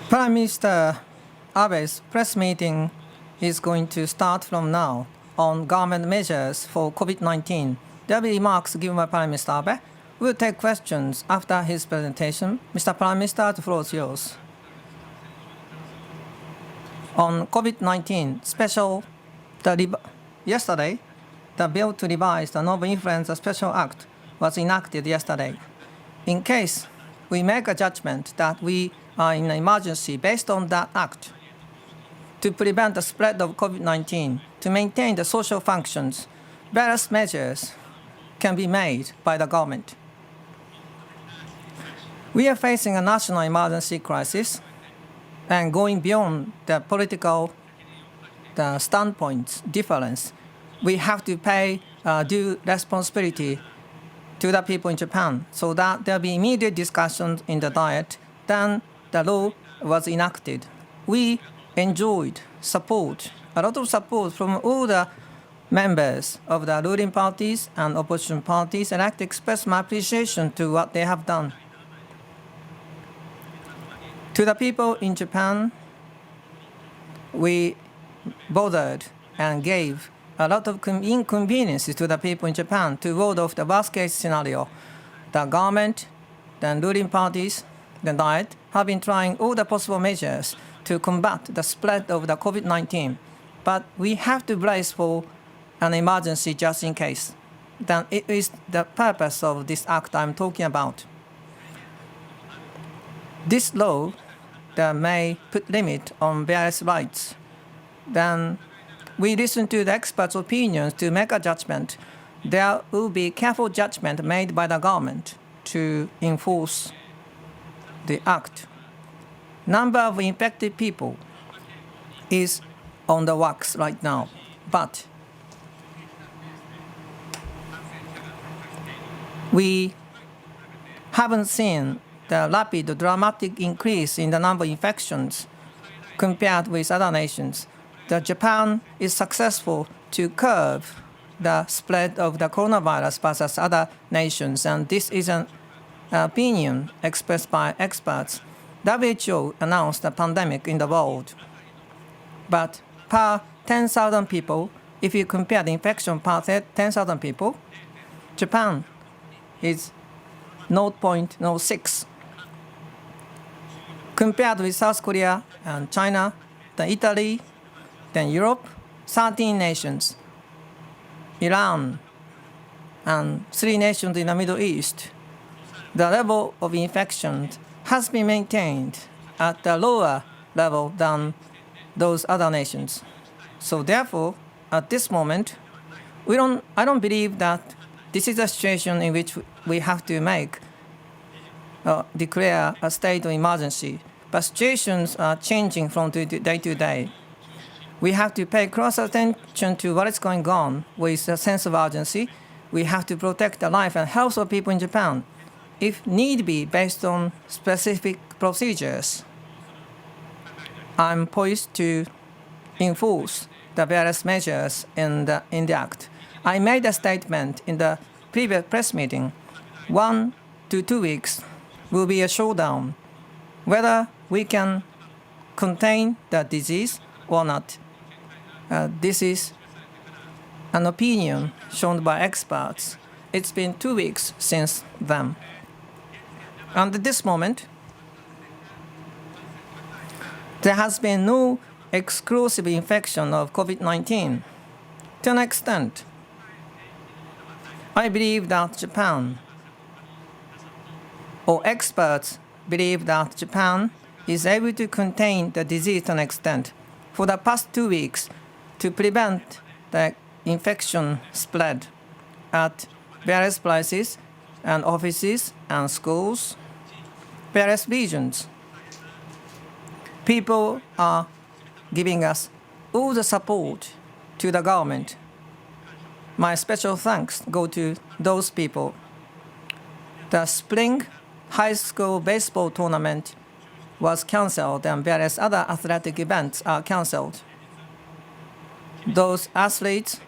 Prime Minister Abe's press meeting is going to start from now on government measures for COVID-19. There will be remarks given by Prime Minister Abe. We'll take questions after his presentation. Mr. Prime Minister, the floor is yours. On COVID-19, yesterday, the bill to revise the Novel Influenza Special Act was enacted yesterday. In case we make a judgment that we are in an emergency based on that act to prevent the spread of COVID-19, to maintain the social functions, various measures can be made by the government. We are facing a national emergency crisis, and going beyond the political standpoint difference, we have to pay due responsibility to the people in Japan so that there will be immediate discussions in the Diet. Then the law was enacted. We enjoyed a lot of support from all the members of the ruling parties and opposition parties, and I like to express my appreciation to what they have done. To the people in Japan, we bothered and gave a lot of inconveniences to the people in Japan to ward off the worst-case scenario. The government, the ruling parties, the Diet have been trying all the possible measures to combat the spread of the COVID-19. But we have to brace for an emergency just in case. Then it is the purpose of this act I'm talking about. This law that may put limit on various rights. Then we listen to the experts' opinions to make a judgment. There will be careful judgment made by the government to enforce the act. Number of infected people is on the wax right now, but we haven't seen the rapid, dramatic increase in the number of infections compared with other nations. Japan is successful to curb the spread of the coronavirus versus other nations, and this is an opinion expressed by experts. WHO announced a pandemic in the world, but per 10,000 people, if you compare the infection per 10,000 people, Japan is 0.06. Compared with South Korea and China, then Italy, then Europe, 13 nations, Iran, and 3 nations in the Middle East, the level of infection has been maintained at a lower level than those other nations. So therefore, at this moment, I don't believe that this is a situation in which we have to declare a state of emergency. But situations are changing from day to day. We have to pay close attention to what is going on with a sense of urgency. We have to protect the life and health of people in Japan, if need be, based on specific procedures. I'm poised to enforce the various measures in the Act. I made a statement in the previous press meeting. 1 to 2 weeks will be a showdown, whether we can contain the disease or not. This is an opinion shown by experts. It's been 2 weeks since then. And at this moment, there has been no exclusive infection of COVID-19. To an extent, I believe that Japan, or experts believe that Japan is able to contain the disease to an extent for the past 2 weeks to prevent the infection spread at various places and offices and schools, various regions. People are giving us all the support to the government. My special thanks go to those people. The spring high school baseball tournament was cancelled and various other athletic events are cancelled. Those athletes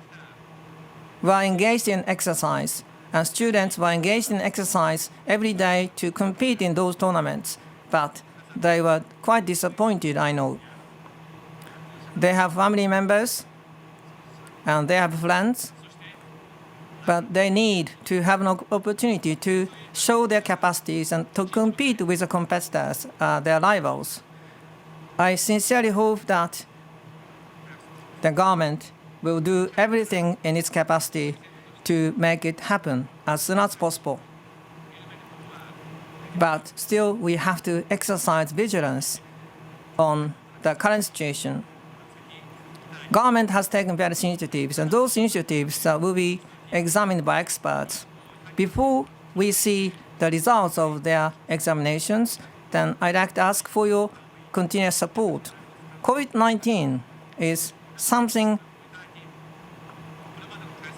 were engaged in exercise, and students were engaged in exercise every day to compete in those tournaments. But they were quite disappointed, I know. They have family members and they have friends, but they need to have an opportunity to show their capacities and to compete with the competitors, their rivals. I sincerely hope that the government will do everything in its capacity to make it happen as soon as possible. But still, we have to exercise vigilance on the current situation. Government has taken various initiatives, and those initiatives will be examined by experts. Before we see the results of their examinations, then I'd like to ask for your continuous support. COVID-19 is something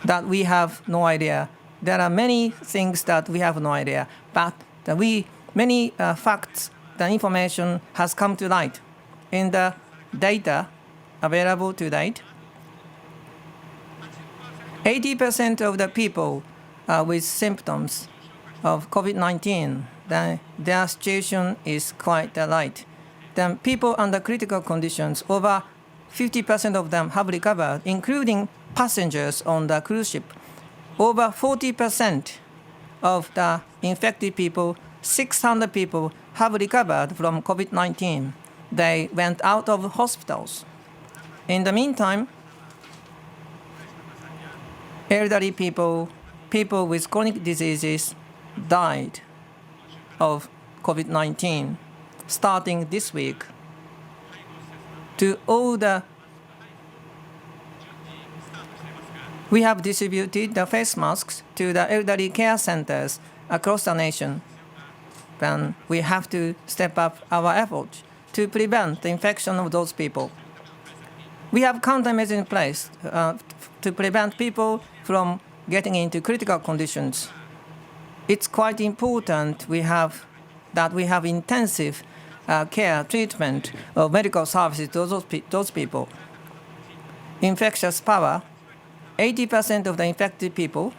that we have no idea. There are many things that we have no idea, but many facts, the information has come to light in the data available to date. 80% of the people with symptoms of COVID-19, then their situation is quite light. Then people under critical conditions, over 50% of them have recovered, including passengers on the cruise ship. Over 40% of the infected people, 600 people, have recovered from COVID-19. They went out of hospitals. In the meantime, elderly people, people with chronic diseases died of COVID-19 starting this week. We have distributed the face masks to the elderly care centers across the nation. Then we have to step up our efforts to prevent the infection of those people. We have countermeasures in place to prevent people from getting into critical conditions. It's quite important that we have intensive care treatment of medical services to those people. Infectious power, 80% of the infected people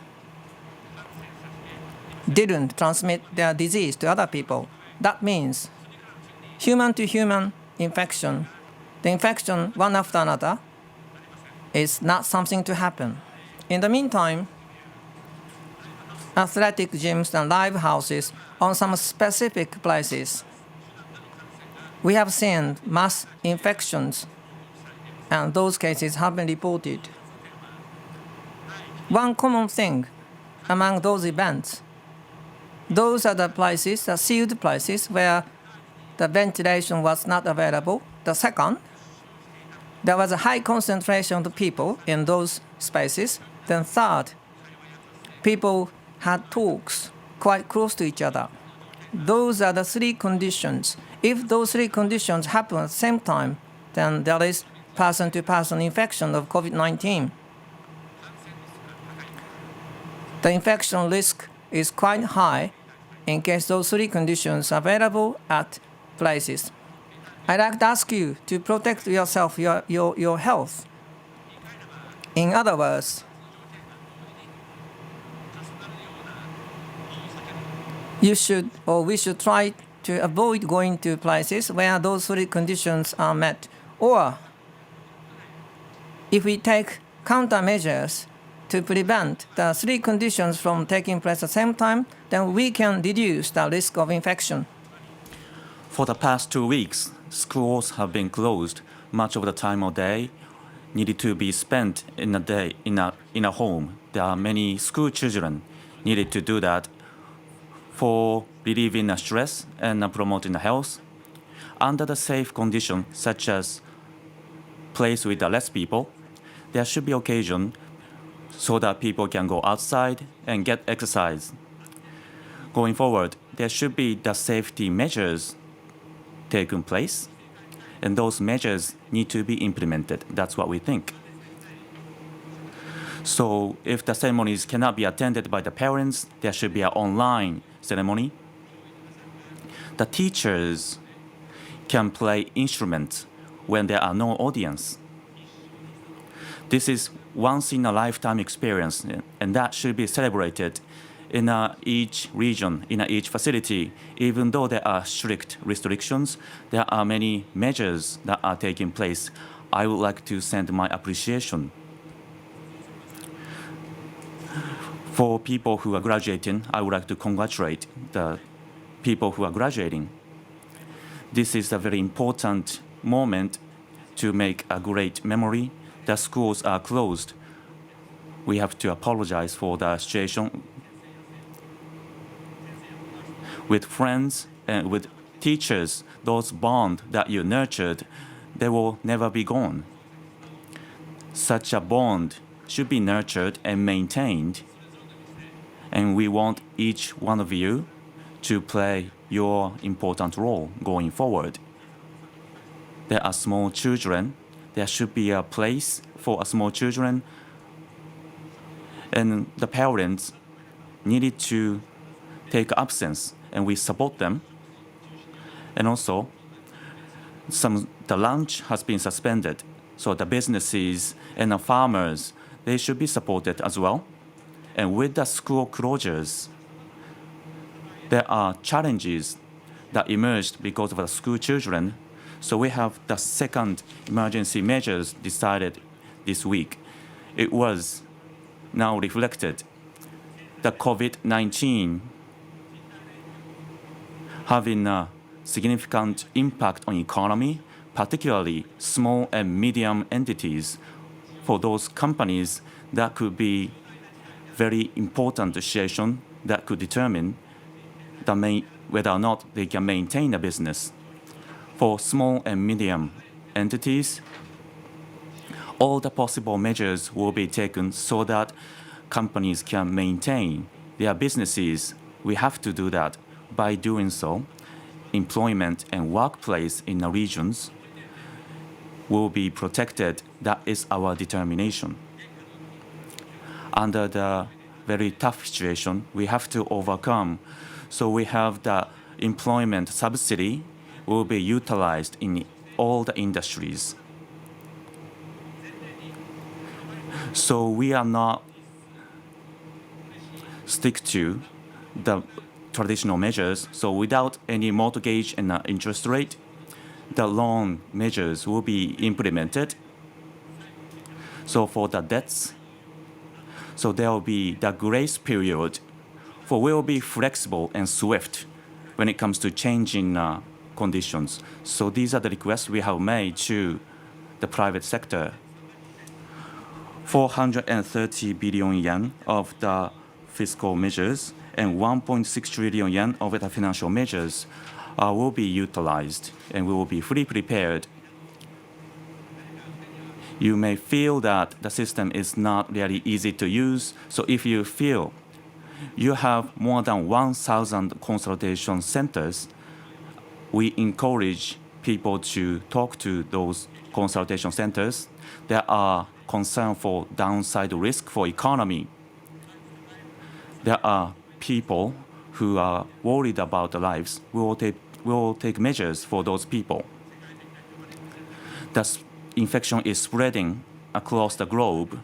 didn't transmit their disease to other people. That means human-to-human infection, the infection one after another, is not something to happen. In the meantime, athletic gyms and live houses on some specific places, we have seen mass infections, and those cases have been reported. One common thing among those events, those are the places, the sealed places where the ventilation was not available. The second, there was a high concentration of people in those spaces. Then third, people had talks quite close to each other. Those are the three conditions. If those three conditions happen at the same time, then there is person-to-person infection of COVID-19. The infection risk is quite high in case those three conditions are available at places. I'd like to ask you to protect yourself, your health. In other words, we should try to avoid going to places where those three conditions are met. Or if we take countermeasures to prevent the three conditions from taking place at the same time, then we can reduce the risk of infection. For the past 2 weeks, schools have been closed. Much of the time of day needed to be spent in a home. There are many school children needed to do that for relieving the stress and promoting the health. Under the safe conditions, such as place with less people, there should be occasion so that people can go outside and get exercise. Going forward, there should be the safety measures taken place, and those measures need to be implemented. That's what we think. So if the ceremonies cannot be attended by the parents, there should be an online ceremony. The teachers can play instruments when there are no audience. This is once in a lifetime experience, and that should be celebrated in each region, in each facility, even though there are strict restrictions, there are many measures that are taking place. I would like to send my appreciation. For people who are graduating, I would like to congratulate the people who are graduating. This is a very important moment to make a great memory. The schools are closed. We have to apologize for the situation. With friends and with teachers, those bonds that you nurtured, they will never be gone. Such a bond should be nurtured and maintained, and we want each one of you to play your important role going forward. There are small children. There should be a place for small children, and the parents needed to take absence, and we support them. And also, the lunch has been suspended, so the businesses and the farmers, they should be supported as well. And with the school closures, there are challenges that emerged because of the school children. So we have the second emergency measures decided this week. It was now reflected. The COVID-19 having a significant impact on economy, particularly small and medium entities. For those companies, that could be very important situation that could determine whether or not they can maintain a business. For small and medium entities, all the possible measures will be taken so that companies can maintain their businesses. We have to do that. By doing so, employment and workplace in the regions will be protected. That is our determination. Under the very tough situation, we have to overcome. So we have the employment subsidy will be utilized in all the industries. So we are not stick to the traditional measures. So without any mortgage and interest rate, the loan measures will be implemented. So for the debts, so there will be the grace period. For we will be flexible and swift when it comes to changing conditions. So these are the requests we have made to the private sector. 430 billion yen of the fiscal measures and 1.6 trillion yen of the financial measures will be utilized, and we will be fully prepared. You may feel that the system is not really easy to use, so if you feel you have more than 1,000 consultation centers, we encourage people to talk to those consultation centers. There are concerns for downside risk for economy. There are people who are worried about their lives. We will take measures for those people. The infection is spreading across the globe.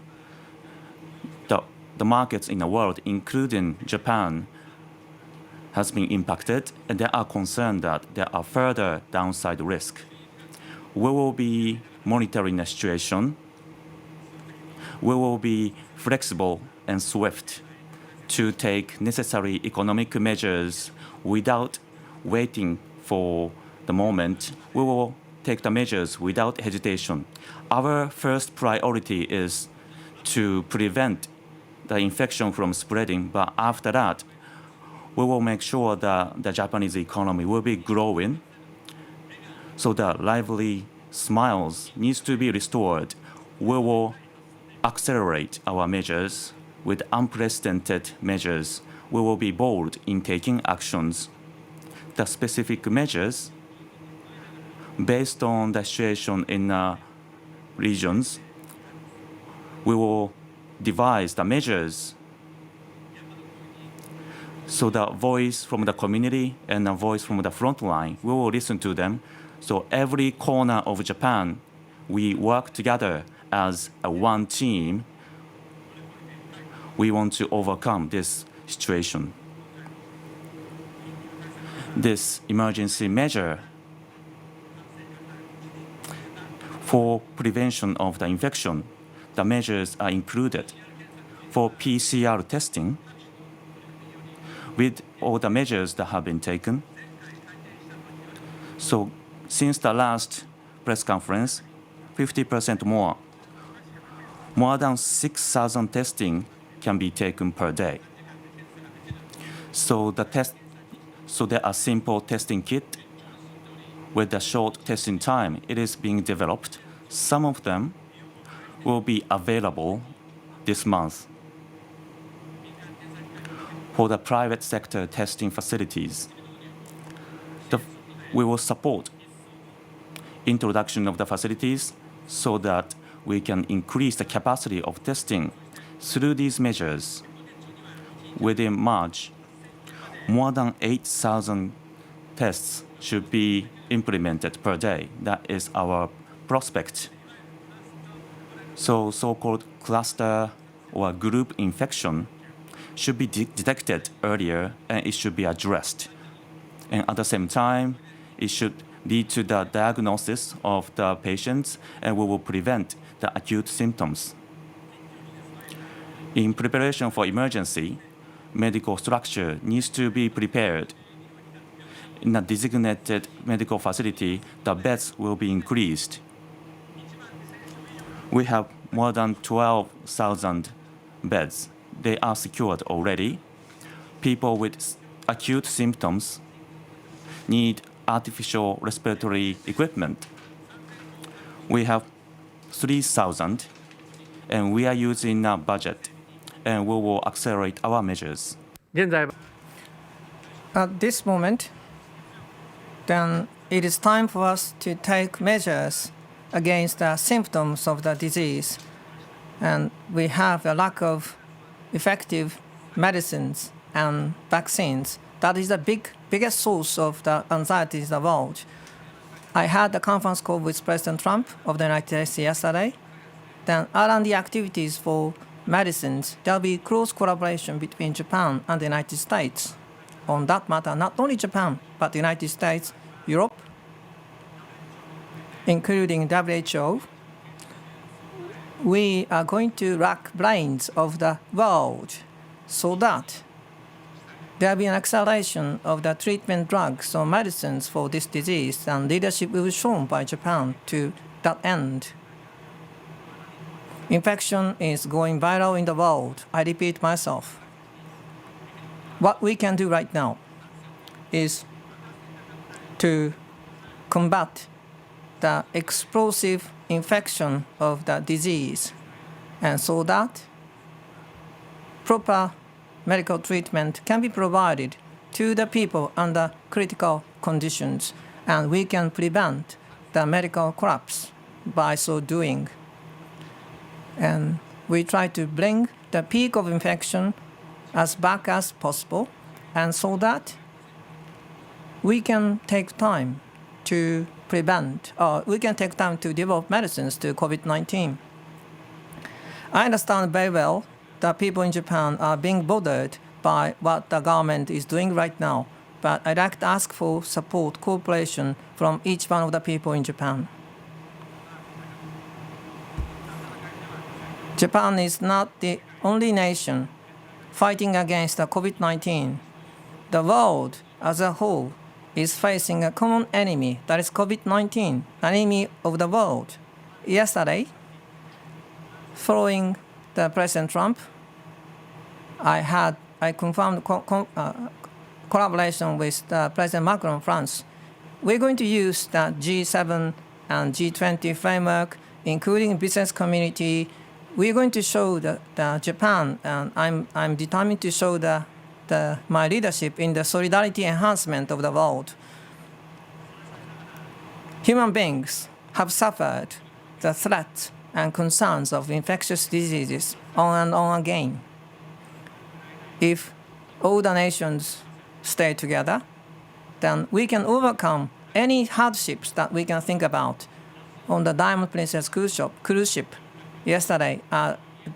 The markets in the world, including Japan, has been impacted, and there are concerns that there are further downside risk. We will be monitoring the situation. We will be flexible and swift to take necessary economic measures without waiting for the moment. We will take the measures without hesitation. Our first priority is to prevent the infection from spreading, but after that, we will make sure that the Japanese economy will be growing. So the lively smiles needs to be restored. We will accelerate our measures with unprecedented measures. We will be bold in taking actions. The specific measures, based on the situation in regions, we will devise the measures. So the voice from the community and the voice from the front line, we will listen to them. So every corner of Japan, we work together as a one team. We want to overcome this situation. This emergency measure for prevention of the infection, the measures are included for PCR testing. With all the measures that have been taken, so since the last press conference, 50% more than 6,000 testing can be taken per day. So there are simple testing kit with a short testing time. It is being developed. Some of them will be available this month. For the private sector testing facilities, we will support introduction of the facilities so that we can increase the capacity of testing. Through these measures, within March, more than 8,000 tests should be implemented per day. That is our prospect. So-called cluster or group infection should be detected earlier, and it should be addressed. And at the same time, it should lead to the diagnosis of the patients, and we will prevent the acute symptoms. In preparation for emergency, medical structure needs to be prepared. In a designated medical facility, the beds will be increased. We have more than 12,000 beds. They are secured already. People with acute symptoms need artificial respiratory equipment. We have 3,000, and we are using a budget, and we will accelerate our measures. At this moment, then it is time for us to take measures against the symptoms of the disease. And we have a lack of effective medicines and vaccines. That is the biggest source of the anxiety in the world. I had a conference call with President Trump of the United States yesterday. Then R&D activities for medicines, there will be close collaboration between Japan and the United States. On that matter, not only Japan, but the United States, Europe, including WHO. We are going to rack brains of the world so that there will be an acceleration of the treatment drugs or medicines for this disease, and leadership will be shown by Japan to that end. Infection is going viral in the world. I repeat myself. What we can do right now is to combat the explosive infection of the disease, and so that proper medical treatment can be provided to the people under critical conditions, and we can prevent the medical collapse by so doing. And we try to bring the peak of infection as back as possible, and so that we can take time to prevent, or we can take time to develop medicines to COVID-19. I understand very well that people in Japan are being bothered by what the government is doing right now, but I'd like to ask for support, cooperation from each one of the people in Japan. Japan is not the only nation fighting against the COVID-19. The world as a whole is facing a common enemy, that is COVID-19, enemy of the world. Yesterday, following the President Trump, I confirmed collaboration with President Macron of France. We're going to use the G7 and G20 framework, including business community. We're going to show the Japan, and I'm determined to show my leadership in the solidarity enhancement of the world. Human beings have suffered the threats and concerns of infectious diseases on and on again. If all the nations stay together, then we can overcome any hardships that we can think about. On the Diamond Princess cruise ship yesterday,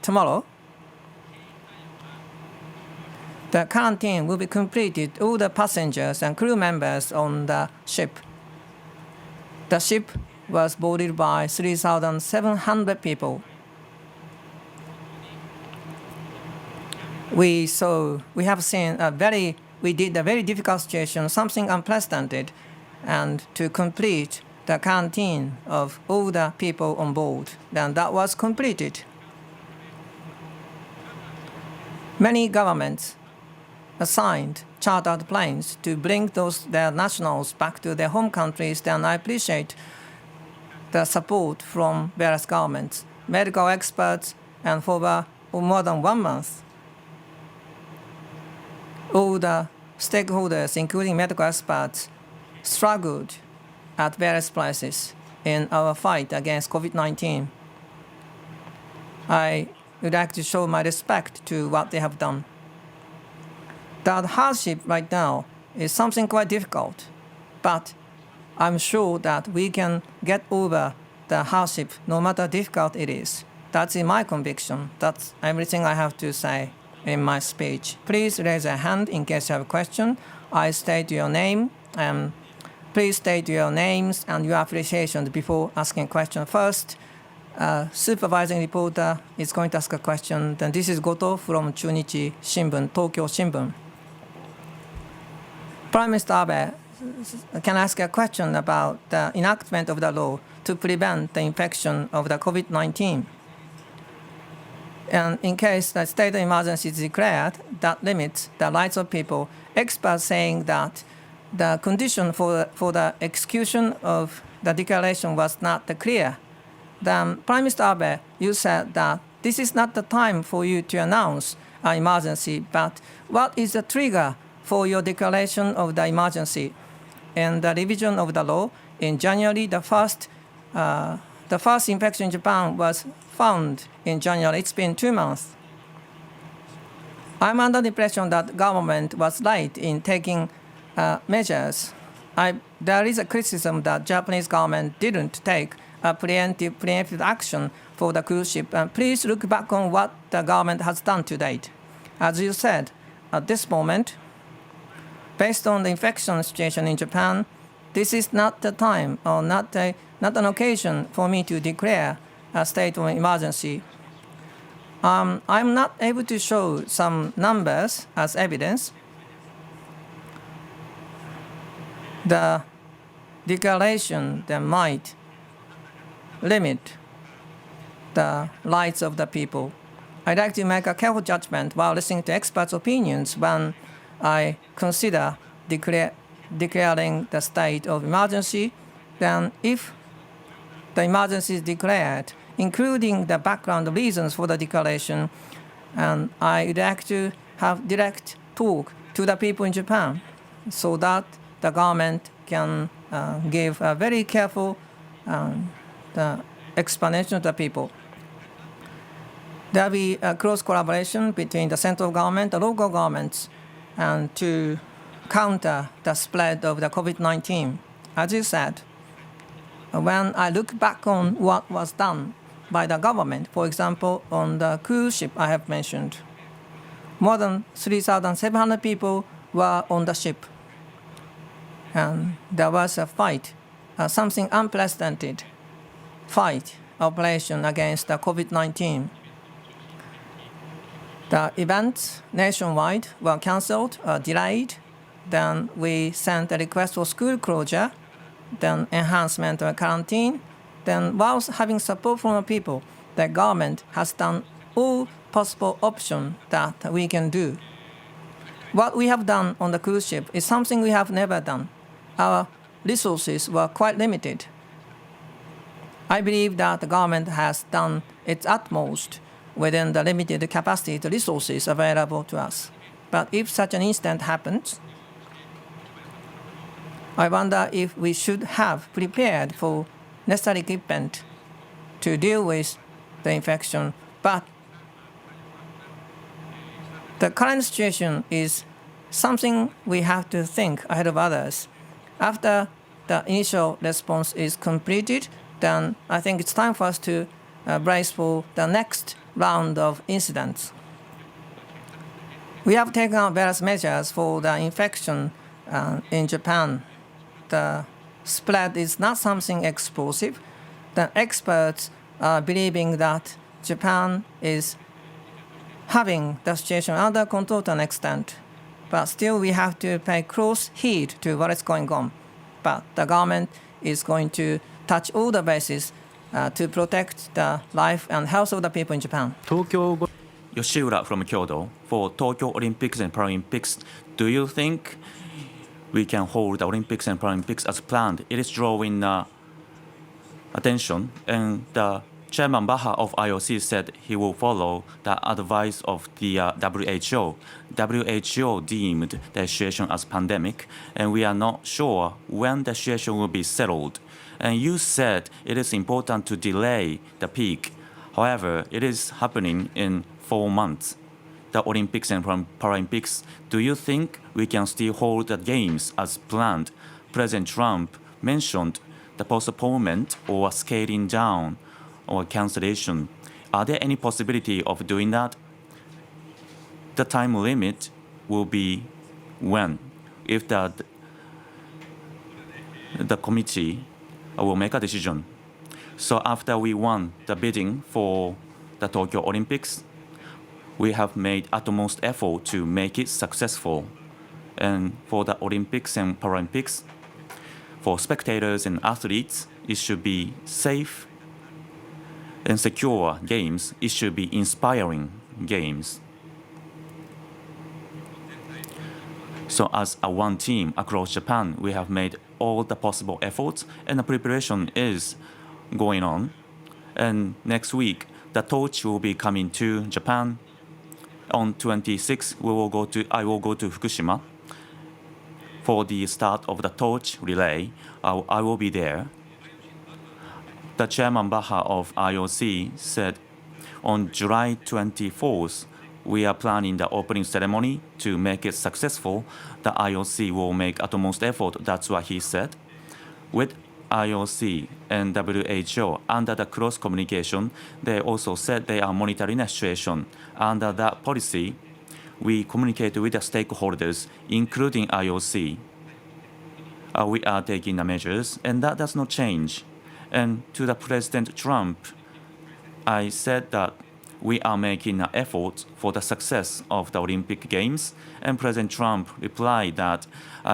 tomorrow, The quarantine will be completed, all the passengers and crew members on the ship. The ship was boarded by 3,700 people. We did a very difficult situation, something unprecedented, and to complete the quarantine of all the people on board. Then that was completed. Many governments assigned chartered planes to bring their nationals back to their home countries. Then I appreciate the support from various governments, medical experts, and for more than 1 month. All the stakeholders, including medical experts, struggled at various places in our fight against COVID-19. I would like to show my respect to what they have done. The hardship right now is something quite difficult, but I'm sure that we can get over the hardship no matter how difficult it is. That's in my conviction. That's everything I have to say in my speech. Please raise a hand in case you have a question. I state your name, and please state your names and your affiliations before asking a question. First, supervising reporter is going to ask a question. Then this is Goto from Chunichi Shimbun, Tokyo Shimbun. Prime Minister Abe, can I ask a question about the enactment of the law to prevent the infection of the COVID-19? And in case the state of emergency is declared, that limits the rights of people. Experts saying that the condition for the execution of the declaration was not clear. Then Prime Minister Abe, you said that this is not the time for you to announce an emergency, but what is the trigger for your declaration of the emergency? In the revision of the law, in January, the first infection in Japan was found in January. It's been 2 months. I'm under the impression that government was right in taking measures. There is a criticism that Japanese government didn't take a preemptive action for the cruise ship. Please look back on what the government has done to date. As you said, at this moment, based on the infection situation in Japan, this is not the time or not an occasion for me to declare a state of emergency. I'm not able to show some numbers as evidence. The declaration that might limit the rights of the people. I'd like to make a careful judgment while listening to experts' opinions when I consider declaring the state of emergency. Then if the emergency is declared, including the background reasons for the declaration, and I would like to have direct talk to the people in Japan so that the government can give a very careful explanation to the people. There will be a close collaboration between the central government and local governments and to counter the spread of the COVID-19. As you said, when I look back on what was done by the government, for example, on the cruise ship I have mentioned, more than 3,700 people were on the ship. And there was a fight, something unprecedented fight operation against the COVID-19. The events nationwide were cancelled or delayed. Then we sent a request for school closure, then enhancement of quarantine. Then whilst having support from the people, the government has done all possible options that we can do. What we have done on the cruise ship is something we have never done. Our resources were quite limited. I believe that the government has done its utmost within the limited capacity, the resources available to us. But if such an incident happens, I wonder if we should have prepared for necessary equipment to deal with the infection. But the current situation is something we have to think ahead of others. After the initial response is completed, then I think it's time for us to brace for the next round of incidents. We have taken out various measures for the infection in Japan. The spread is not something explosive. The experts are believing that Japan is having the situation under control to an extent. But still, we have to pay close heed to what is going on. But the government is going to touch all the bases to protect the life and health of the people in Japan. Yoshiura from Kyoto. For Tokyo Olympics and Paralympics, do you think we can hold the Olympics and Paralympics as planned? It is drawing attention, and the Chairman Baha of IOC said he will follow the advice of the WHO. WHO deemed the situation as pandemic, and we are not sure when the situation will be settled. And you said it is important to delay the peak. However, it is happening in 4 months. The Olympics and Paralympics, do you think we can still hold the games as planned? President Trump mentioned the postponement or scaling down or cancellation. Are there any possibility of doing that? The time limit will be when? If the committee will make a decision. So after we won the bidding for the Tokyo Olympics, we have made utmost effort to make it successful. And for the Olympics and Paralympics, for spectators and athletes, it should be safe and secure games. It should be inspiring games. So as a one team across Japan, we have made all the possible efforts, and the preparation is going on. And next week, the torch will be coming to Japan. On 26th, I will go to Fukushima for the start of the torch relay. I will be there. The Chairman Baha of IOC said on July 24th, we are planning the opening ceremony to make it successful. The IOC will make utmost effort. That's what he said. With IOC and WHO, under the cross communication, they also said they are monitoring the situation. Under that policy, we communicate with the stakeholders, including IOC. We are taking the measures, and that does not change. And to the President Trump, I said that we are making an effort for the success of the Olympic Games, and President Trump replied that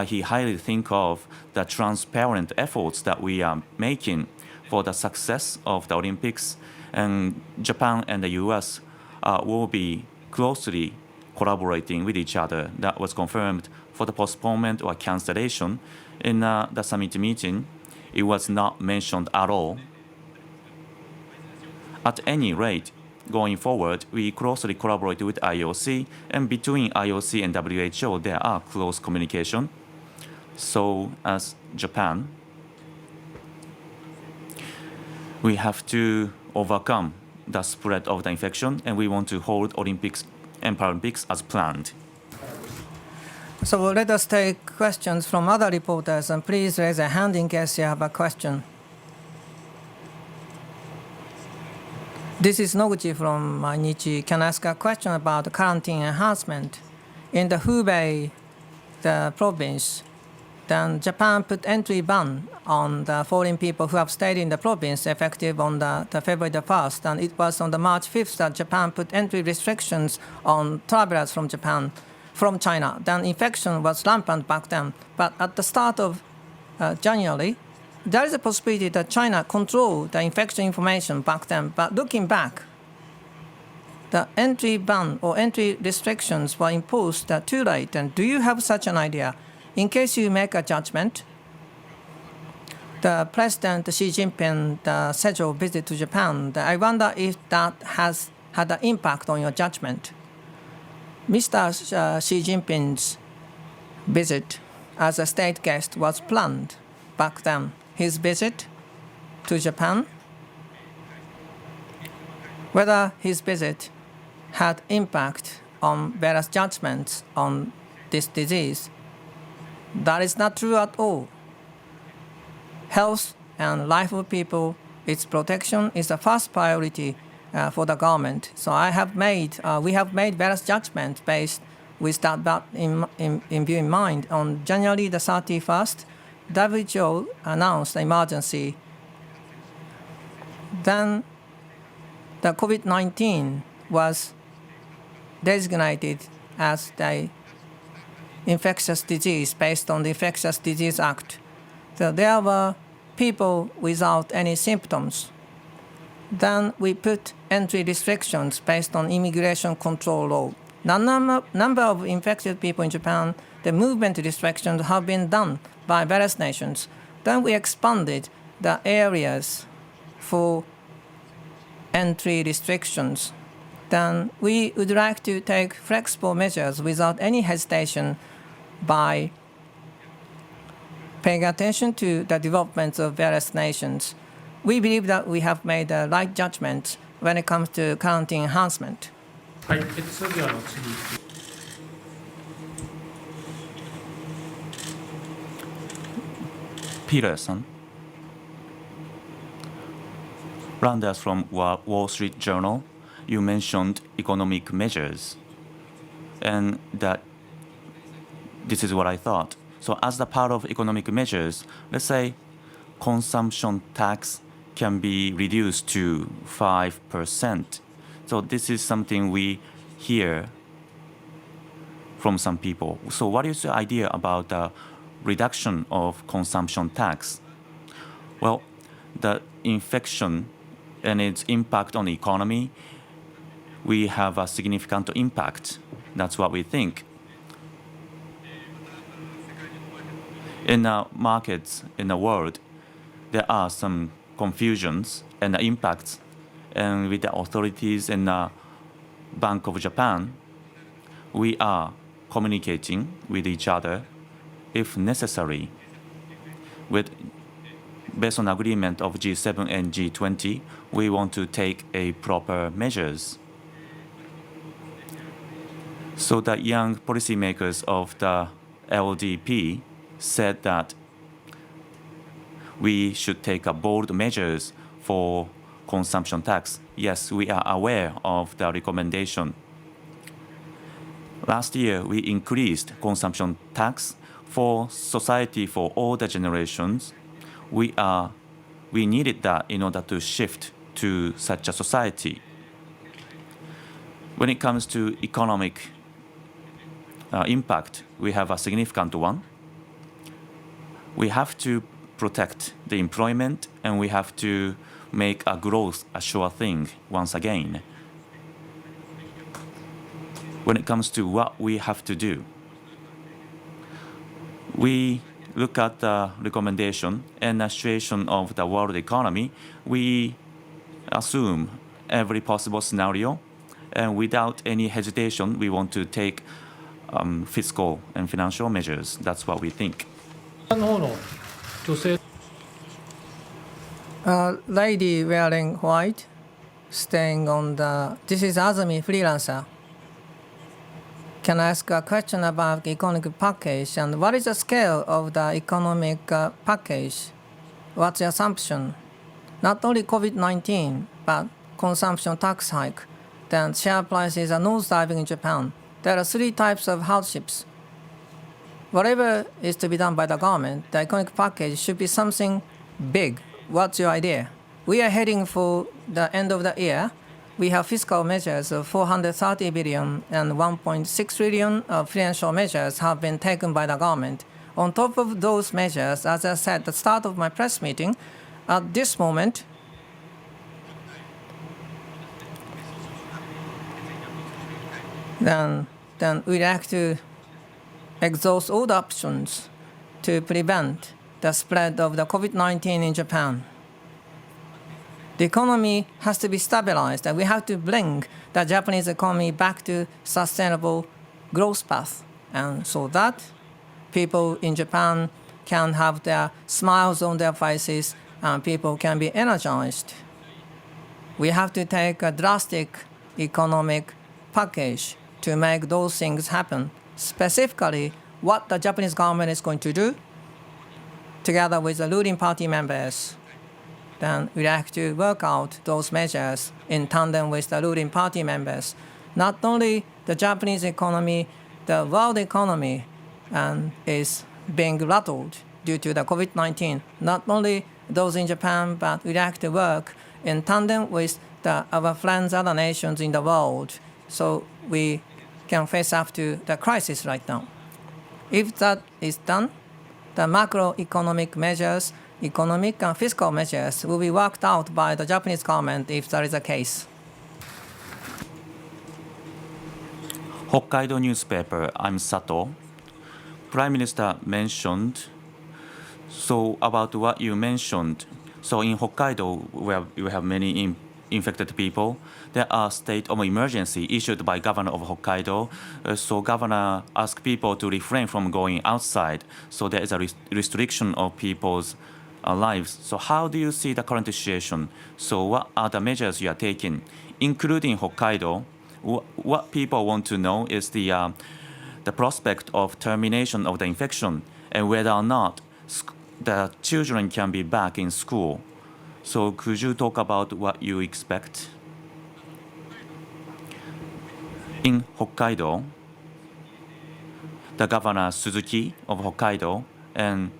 he highly thinks of the transparent efforts that we are making for the success of the Olympics, and Japan and the US will be closely collaborating with each other. That was confirmed for the postponement or cancellation. In the summit meeting, it was not mentioned at all. At any rate, going forward, we closely collaborate with IOC, and between IOC and WHO, there are close communication. So, as Japan, we have to overcome the spread of the infection, and we want to hold Olympics and Paralympics as planned. So let us take questions from other reporters, and please raise a hand in case you have a question. This is Noguchi from Mainichi. Can I ask a question about quarantine enhancement? In the Hubei, the province, then Japan put entry ban on the foreign people who have stayed in the province effective on the February the 1st. And it was on the March 5th that Japan put entry restrictions on travelers from China. Then infection was rampant back then. But at the start of January, there is a possibility that China controlled the infection information back then. But looking back, the entry ban or entry restrictions were imposed too late. And do you have such an idea? In case you make a judgment, the President Xi Jinping scheduled visit to Japan, I wonder if that has had an impact on your judgment. Mr. Xi Jinping's visit as a state guest was planned back then. His visit to Japan, whether his visit had impact on various judgments on this disease, that is not true at all. Health and life of people, its protection is the first priority for the government. So we have made various judgments based with that in view in mind, on January the 31st, WHO announced the emergency. Then the COVID-19 was designated as the infectious disease based on the Infectious Disease Act. So there were people without any symptoms. Then we put entry restrictions based on immigration control law. The number of infected people in Japan, the movement restrictions have been done by various nations. Then we expanded the areas for entry restrictions. Then we would like to take flexible measures without any hesitation by paying attention to the developments of various nations. We believe that we have made the right judgment when it comes to currency enhancement. はい、それでは次。Peterson. Randers from Wall Street Journal, you mentioned economic measures, and that this is what I thought. So as the part of economic measures, let's say consumption tax can be reduced to 5%. So this is something we hear from some people. So what is the idea about the reduction of consumption tax? Well, the infection and its impact on the economy, we have a significant impact. That's what we think. In the markets in the world, there are some confusions and impacts, and with the authorities in the Bank of Japan, we are communicating with each other if necessary. Based on agreement of G7 and G20, we want to take a proper measures. So the young policymakers of the LDP said that we should take a bold measures for consumption tax. Yes, we are aware of the recommendation. Last year, we increased consumption tax for society for all the generations. We needed that in order to shift to such a society. When it comes to economic impact, we have a significant one. We have to protect the employment, and we have to make a growth a sure thing once again. When it comes to what we have to do, we look at the recommendation and the situation of the world economy. We assume every possible scenario, and without any hesitation, we want to take fiscal and financial measures. That's what we think. の方の女性 A lady wearing white, staying on the. This is Azumi freelancer. Can I ask a question about the economic package, and what is the scale of the economic package? What's the assumption? Not only COVID-19, but consumption tax hike. Then share prices are nosediving in Japan. There are three types of hardships. Whatever is to be done by the government, the economic package should be something big. What's your idea? We are heading for the end of the year. We have fiscal measures of 430 billion and 1.6 trillion of financial measures have been taken by the government. On top of those measures, as I said at the start of my press meeting, at this moment, then we'd like to exhaust all the options to prevent the spread of the COVID-19 in Japan. The economy has to be stabilized, and we have to bring the Japanese economy back to sustainable growth path, and so that people in Japan can have their smiles on their faces and people can be energized. We have to take a drastic economic package to make those things happen. Specifically, what the Japanese government is going to do, together with the ruling party members, then we'd like to work out those measures in tandem with the ruling party members. Not only the Japanese economy, the world economy is being rattled due to the COVID-19. Not only those in Japan, but we have to work in tandem with our friends, other nations in the world, so we can face up to the crisis right now. If that is done, the macroeconomic measures, economic and fiscal measures will be worked out by the Japanese government if that is the case. Hokkaido newspaper, I'm Sato. Prime Minister mentioned, so about what you mentioned, so in Hokkaido, where you have many infected people, there are state of emergency issued by governor of Hokkaido. So governor asked people to refrain from going outside. So there is a restriction of people's lives. So how do you see the current situation? So what are the measures you are taking, including Hokkaido? What people want to know is the prospect of termination of the infection and whether or not the children can be back in school. So could you talk about what you expect? In Hokkaido, the governor Suzuki of Hokkaido and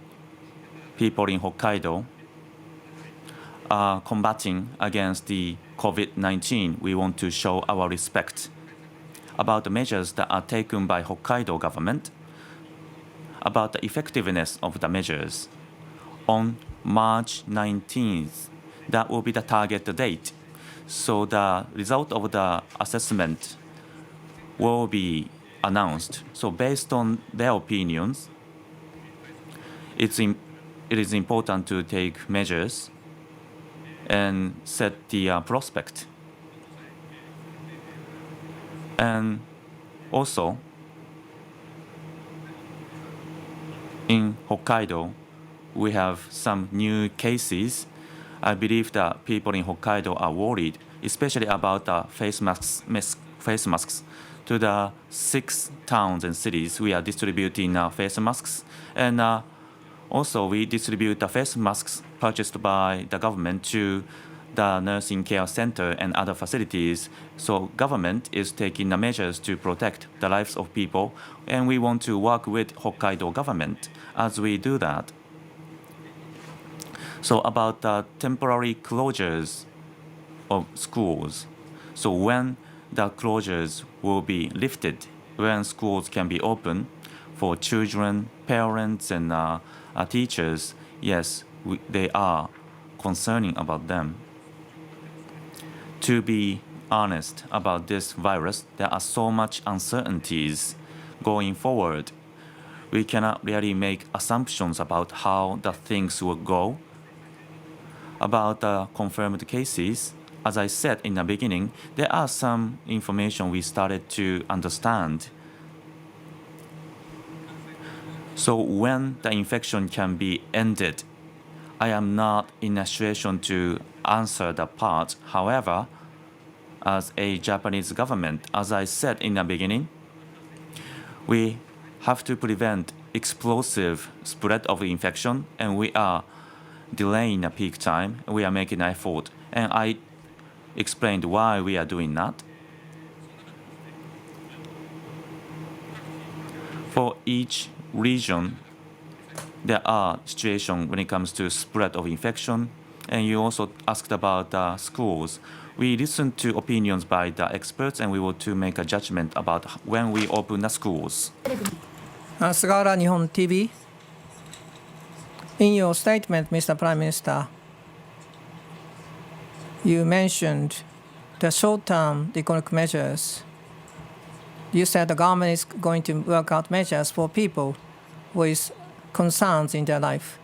people in Hokkaido are combating against the COVID-19. We want to show our respect about the measures that are taken by Hokkaido government, about the effectiveness of the measures. On March 19th, that will be the target date. So the result of the assessment will be announced. So based on their opinions, it is important to take measures and set the prospect. And also, in Hokkaido, we have some new cases. I believe that people in Hokkaido are worried, especially about face masks. To the 6 towns and cities, we are distributing face masks. And also, we distribute the face masks purchased by the government to the nursing care center and other facilities. So government is taking the measures to protect the lives of people, and we want to work with Hokkaido government as we do that. So about the temporary closures of schools. So when the closures will be lifted, when schools can be open for children, parents, and teachers, yes, they are concerning about them. To be honest about this virus, there are so much uncertainties going forward. We cannot really make assumptions about how the things will go. About the confirmed cases, as I said in the beginning, there are some information we started to understand. So when the infection can be ended, I am not in a situation to answer the part. However, as a Japanese government, as I said in the beginning, we have to prevent explosive spread of infection, and we are delaying the peak time. We are making an effort, and I explained why we are doing that. For each region, there are situations when it comes to spread of infection, and you also asked about schools. We listen to opinions by the experts, and we will to make a judgment about when we open the schools. Sagara Nihon TV. In your statement, Mr. Prime Minister, you mentioned the short-term economic measures. You said the government is going to work out measures for people with concerns in their life.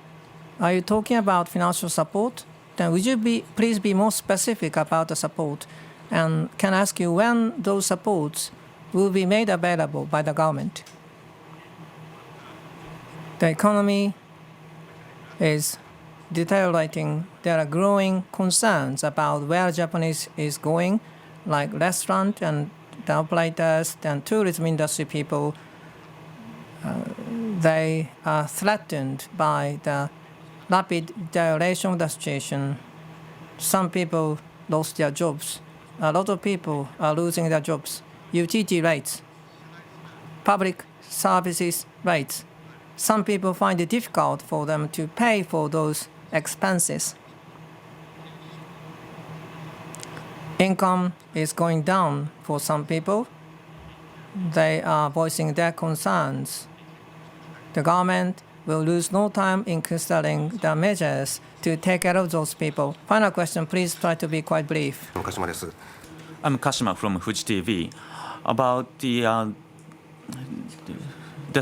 Are you talking about financial support? Then would you please be more specific about the support? And can I ask you when those supports will be made available by the government? The economy is deteriorating. There are growing concerns about where Japanese is going, like restaurant and the operators and tourism industry people. They are threatened by the rapid deterioration of the situation. Some people lost their jobs. A lot of people are losing their jobs. Utility rates public services rates. Some people find it difficult for them to pay for those expenses. Income is going down for some people. They are voicing their concerns. The government will lose no time in considering the measures to take care of those people. Final question, please try to be quite brief. 鹿島です。 I'm Kashima from Fuji TV. About the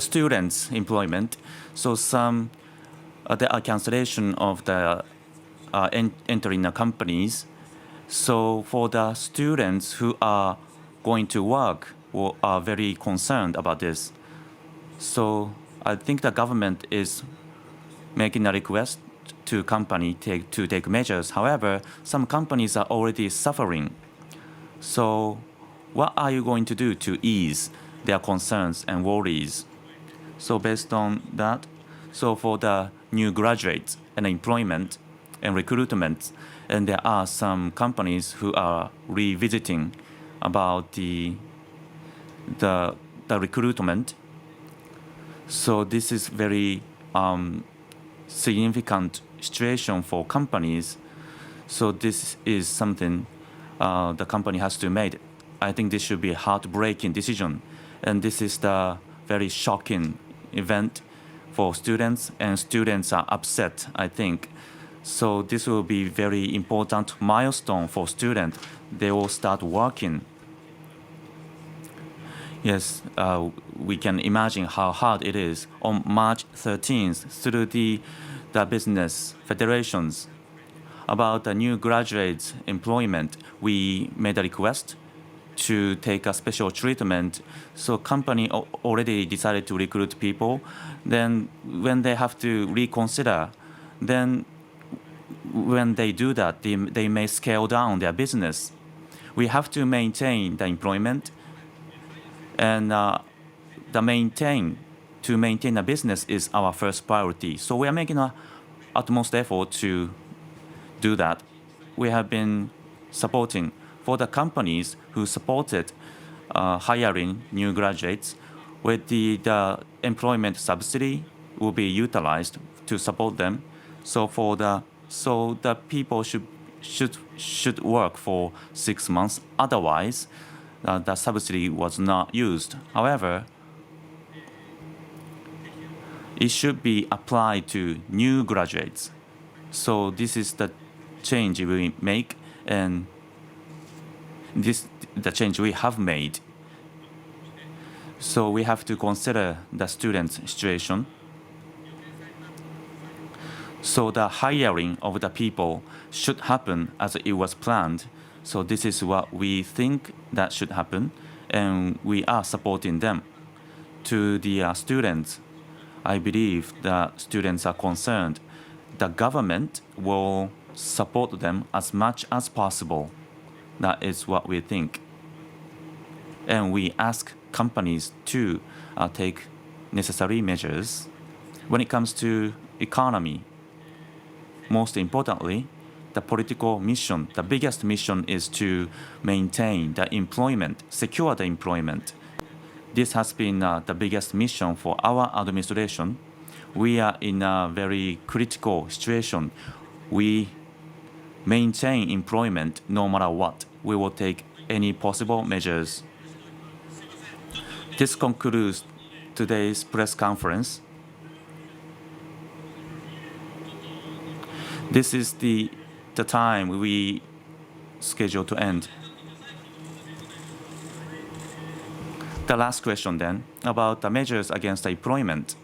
students' employment, so there are cancellation of the entering the companies. So for the students who are going to work, who are very concerned about this. So I think the government is making a request to company to take measures. However, some companies are already suffering. So what are you going to do to ease their concerns and worries? So based on that, so for the new graduates and employment and recruitment, and there are some companies who are revisiting about the recruitment. So this is very significant situation for companies. So this is something the company has to make. I think this should be a heartbreaking decision, and this is the very shocking event for students, and students are upset, I think. So this will be very important milestone for students. They will start working. Yes, we can imagine how hard it is. On March 13th, through the business federations, about the new graduates' employment, we made a request to take a special treatment. So company already decided to recruit people. Then when they have to reconsider, then when they do that, they may scale down their business. We have to maintain the employment, and to maintain a business is our first priority. So we are making our utmost effort to do that. We have been supporting for the companies who supported hiring new graduates, with the employment subsidy will be utilized to support them. So the people should work for 6 months. Otherwise, the subsidy was not used. However, it should be applied to new graduates. So this is the change we make, and the change we have made. So we have to consider the students' situation. So the hiring of the people should happen as it was planned. So this is what we think that should happen, and we are supporting them. To the students, I believe the students are concerned. The government will support them as much as possible. That is what we think. And we ask companies to take necessary measures. When it comes to economy, most importantly, the political mission, the biggest mission is to maintain the employment, secure the employment. This has been the biggest mission for our administration. We are in a very critical situation. We maintain employment no matter what. We will take any possible measures. This concludes today's press conference. This is the time we scheduled to end. The last question then, about the measures against employment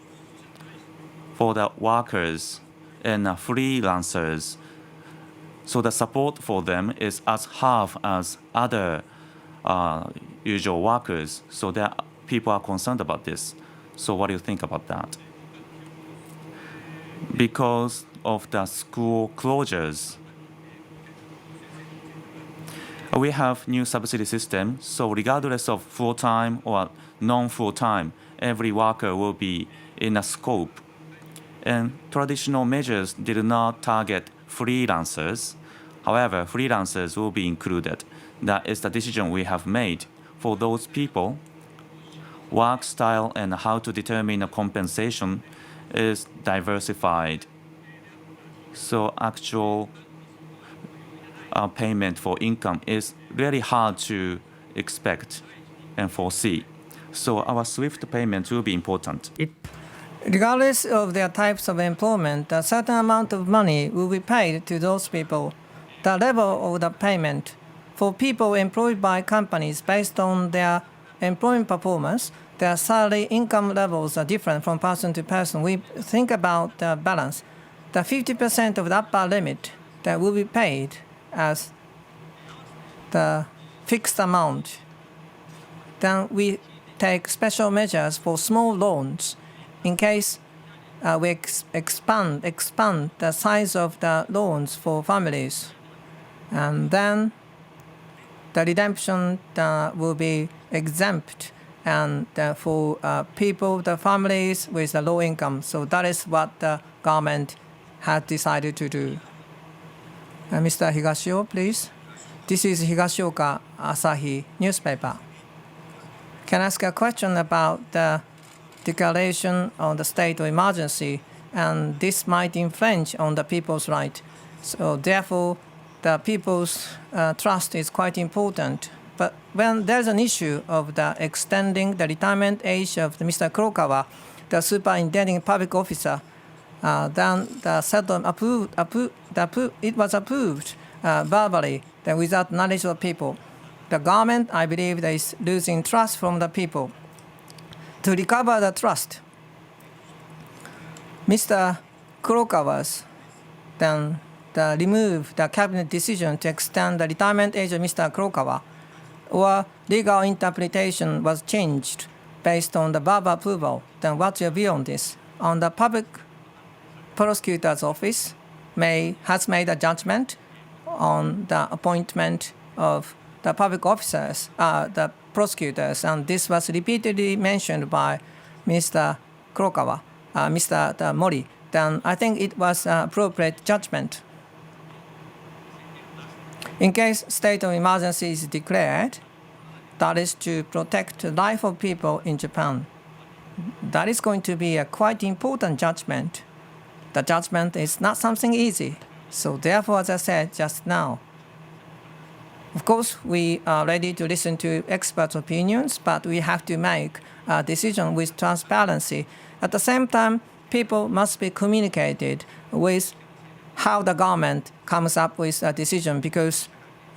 for the workers and freelancers. So the support for them is as half as other usual workers. So people are concerned about this. So what do you think about that? Because of the school closures, we have new subsidy system. So regardless of full-time or non-full-time, every worker will be in a scope. And traditional measures did not target freelancers. However, freelancers will be included. That is the decision we have made. For those people, work style and how to determine a compensation is diversified. So actual payment for income is really hard to expect and foresee. So our swift payment will be important. Regardless of their types of employment, a certain amount of money will be paid to those people. The level of the payment for people employed by companies based on their employment performance, their salary income levels are different from person to person. We think about the balance. The 50% of the upper limit that will be paid as the fixed amount. Then we take special measures for small loans in case we expand the size of the loans for families. And then the redemption will be exempt and for people, the families with a low income. So that is what the government had decided to do. Mr. Higashio, please. This is Higashioka Asahi newspaper. Can I ask a question about the declaration on the state of emergency? And this might infringe on the people's right. So therefore, the people's trust is quite important. But when there's an issue of the extending the retirement age of Mr. Kurokawa, the superintending public officer, then the settlement it was approved verbally, then without knowledge of people. The government, I believe, is losing trust from the people. To recover the trust, Mr. Kurokawa's then remove the cabinet decision to extend the retirement age of Mr. Kurokawa, or legal interpretation was changed based on the verbal approval. Then what's your view on this? On the public prosecutor's office has made a judgment on the appointment of the public officers, the prosecutors, and this was repeatedly mentioned by Mr. Kurokawa, Mr. Mori. Then I think it was appropriate judgment. In case state of emergency is declared, that is to protect the life of people in Japan. That is going to be a quite important judgment. The judgment is not something easy. So therefore, as I said just now, of course, we are ready to listen to experts' opinions, but we have to make a decision with transparency. At the same time, people must be communicated with how the government comes up with a decision, because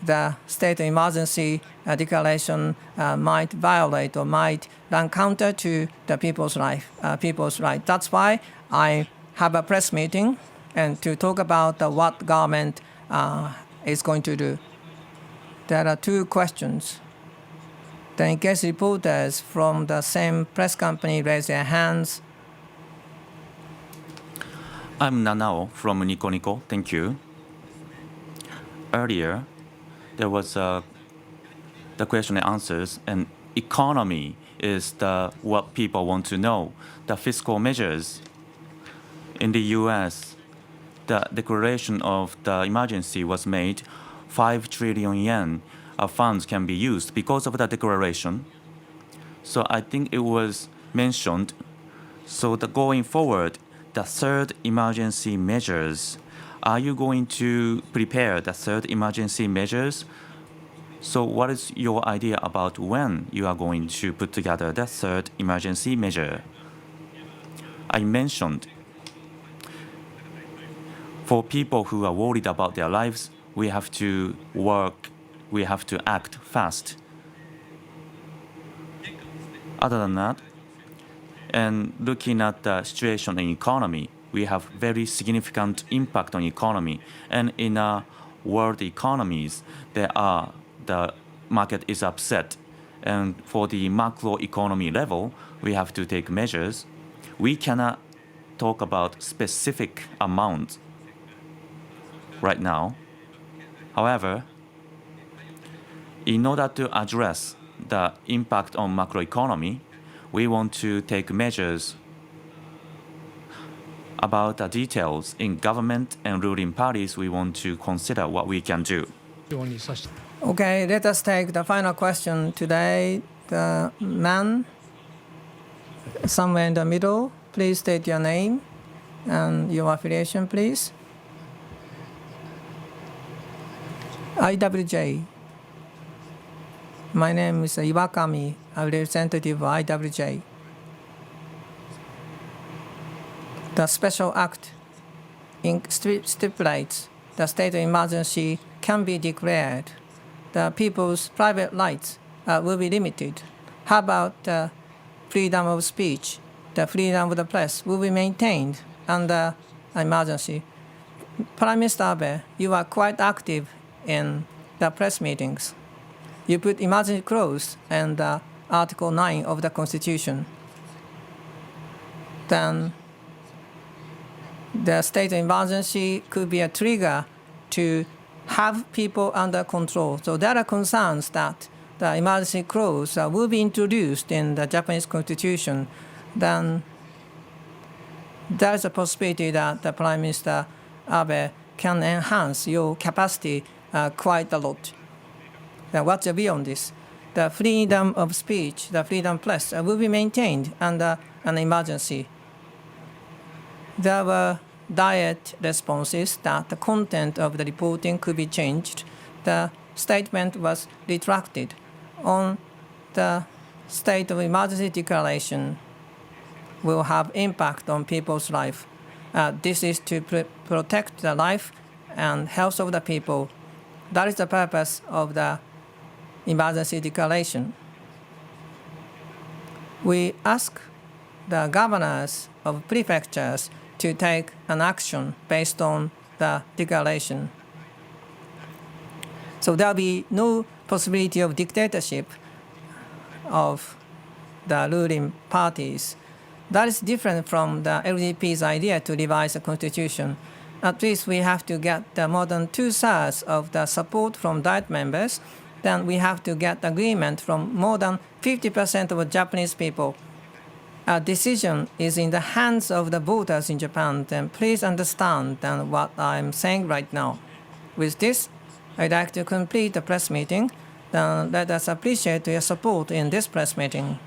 the state of emergency declaration might violate or might run counter to the people's right. That's why I have a press meeting and to talk about what government is going to do. There are two questions. Then in case reporters from the same press company raise their hands. I'm Nanao from Nico Nico. Thank you. Earlier, there was the question and answers, and economy is what people want to know. The fiscal measures in the U.S., the declaration of the emergency was made. 5 trillion yen of funds can be used because of the declaration. So I think it was mentioned. So going forward, the third emergency measures, are you going to prepare the third emergency measures? So what is your idea about when you are going to put together the third emergency measure? I mentioned for people who are worried about their lives, we have to work, we have to act fast. Other than that, and looking at the situation in economy, we have very significant impact on economy. And in world economies, the market is upset. And for the macro economy level, we have to take measures. We cannot talk about specific amounts right now. However, in order to address the impact on macroeconomy, we want to take measures about the details in government and ruling parties. We want to consider what we can do. Okay, let us take the final question today. The man Somewhere in the middle, please state your name and your affiliation, please. IWJ. My name is Iwakami, a representative of IWJ. The special act stipulates the state of emergency can be declared. The people's private rights will be limited. How about the freedom of speech? The freedom of the press will be maintained under emergency. Prime Minister Abe, you are quite active in the press meetings. You put emergency clause in Article 9 of the Constitution. Then the state of emergency could be a trigger to have people under control. So there are concerns that the emergency clause will be introduced in the Japanese Constitution. Then there is a possibility that the Prime Minister Abe can enhance your capacity quite a lot. Now, what's your view on this? The freedom of speech, the freedom of press will be maintained under an emergency. There were direct responses that the content of the reporting could be changed. The statement was retracted. On the state of emergency declaration will have impact on people's life. This is to protect the life and health of the people. That is the purpose of the emergency declaration. We ask the governors of prefectures to take an action based on the declaration. So there will be no possibility of dictatorship of the ruling parties. That is different from the LDP's idea to revise the constitution. At least we have to get more than 2/3 of the support from diet members. Then we have to get agreement from more than 50% of the Japanese people. A decision is in the hands of the voters in Japan. Then please understand what I'm saying right now. With this, I'd like to complete the press meeting. Then let us appreciate your support in this press meeting.